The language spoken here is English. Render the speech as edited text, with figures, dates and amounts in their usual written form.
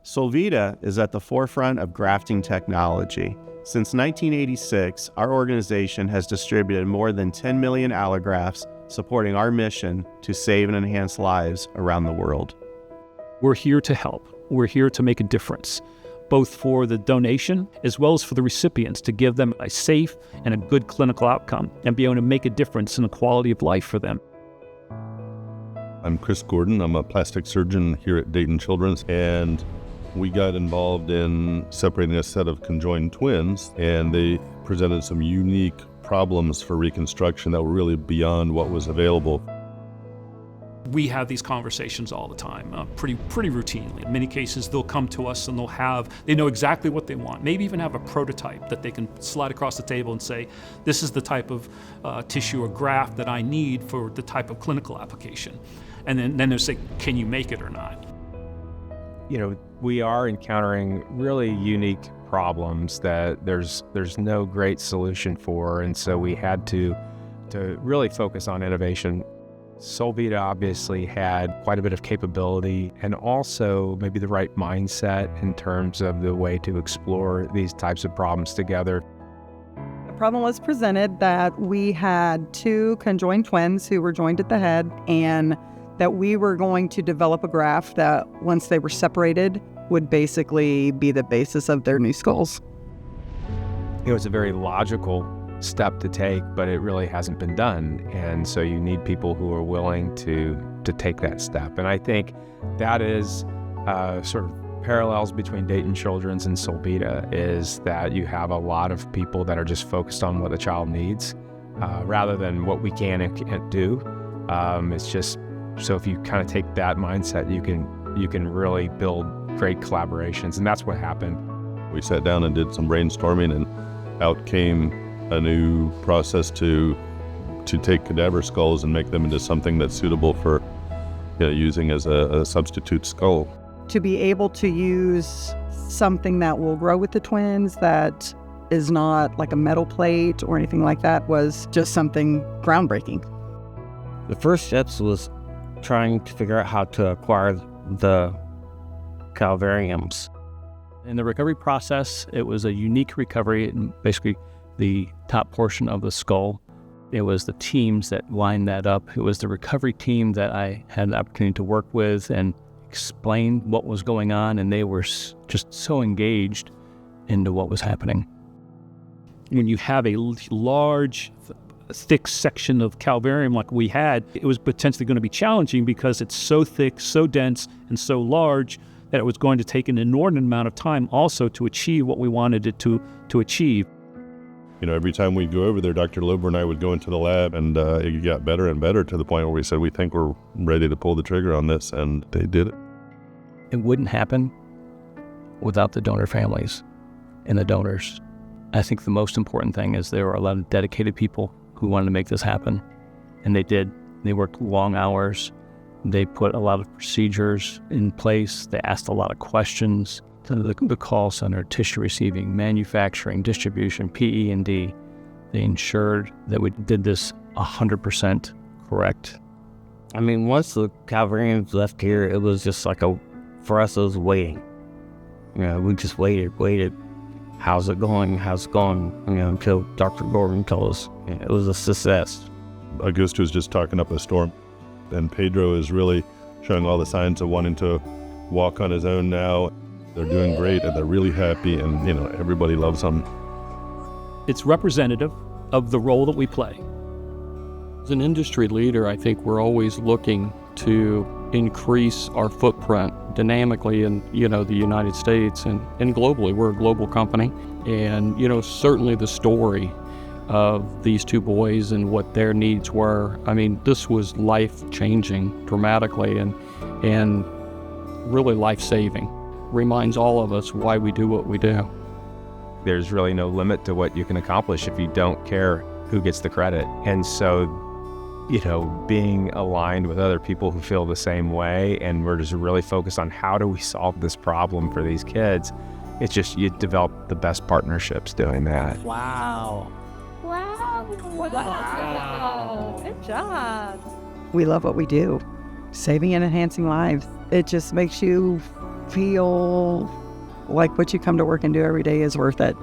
Solvita is at the forefront of grafting technology. Since 1986, our organization has distributed more than 10 million allografts, supporting our mission to save and enhance lives around the world. We're here to help. We're here to make a difference, both for the donation as well as for the recipients, to give them a safe and a good clinical outcome and be able to make a difference in the quality of life for them. I'm Chris Gordon. I'm a plastic surgeon here at Dayton Children's, and we got involved in separating a set of conjoined twins, and they presented some unique problems for reconstruction that were really beyond what was available. We have these conversations all the time, pretty routinely. In many cases, they'll come to us and they know exactly what they want, maybe even have a prototype that they can slide across the table and say, this is the type of tissue or graft that I need for the type of clinical application. And then they'll say, can you make it or not? We are encountering really unique problems that there's no great solution for, and so we had to really focus on innovation. Solvita obviously had quite a bit of capability and also maybe the right mindset in terms of the way to explore these types of problems together. The problem was presented that we had two conjoined twins who were joined at the head, and that we were going to develop a graft that, once they were separated, would basically be the basis of their new skulls. It was a very logical step to take, but it really hasn't been done. And so you need people who are willing to take that step. And I think that is sort of parallels between Dayton Children's and Solvita, is that you have a lot of people that are just focused on what the child needs rather than what we can and can't do. It's just, so if you kind of take that mindset, you can really build great collaborations, and that's what happened. We sat down and did some brainstorming, and out came a new process to take cadaver skulls and make them into something that's suitable for using as a substitute skull. To be able to use something that will grow with the twins, that is not like a metal plate or anything like that, was just something groundbreaking. The first steps was trying to figure out how to acquire the calvariums. In the recovery process, it was a unique recovery, and basically the top portion of the skull. It was the teams that lined that up. It was the recovery team that I had the opportunity to work with and explain what was going on, and they were just so engaged into what was happening. When you have a large, thick section of calvarium like we had, it was potentially going to be challenging because it's so thick, so dense, and so large that it was going to take an inordinate amount of time also to achieve what we wanted it to achieve. Every time we'd go over there, Dr. Lober and I would go into the lab, and it got better and better to the point where we said, we think we're ready to pull the trigger on this, and they did it. It wouldn't happen without the donor families and the donors. I think the most important thing is there were a lot of dedicated people who wanted to make this happen, and they did. They worked long hours. They put a lot of procedures in place. They asked a lot of questions to the call center, tissue receiving, manufacturing, distribution, PE&D. They ensured that we did this 100% correct. I mean, once the calvariums left here, it was just like for us, it was waiting. We just waited. How's it going? Until Dr. Gordon told us it was a success. Augusto was just talking up a storm, and Pedro is really showing all the signs of wanting to walk on his own now. They're doing great, and they're really happy, and everybody loves them. It's representative of the role that we play. As an industry leader, I think we're always looking to increase our footprint dynamically in the United States and globally. We're a global company, and certainly the story of these two boys and what their needs were, I mean, this was life-changing dramatically and really life-saving. Reminds all of us why we do what we do. There's really no limit to what you can accomplish if you don't care who gets the credit. And so, being aligned with other people who feel the same way, and we're just really focused on how do we solve this problem for these kids, it's just, you develop the best partnerships doing that. Wow. Good job. We love what we do. Saving and enhancing lives. It just makes you feel like what you come to work and do every day is worth it.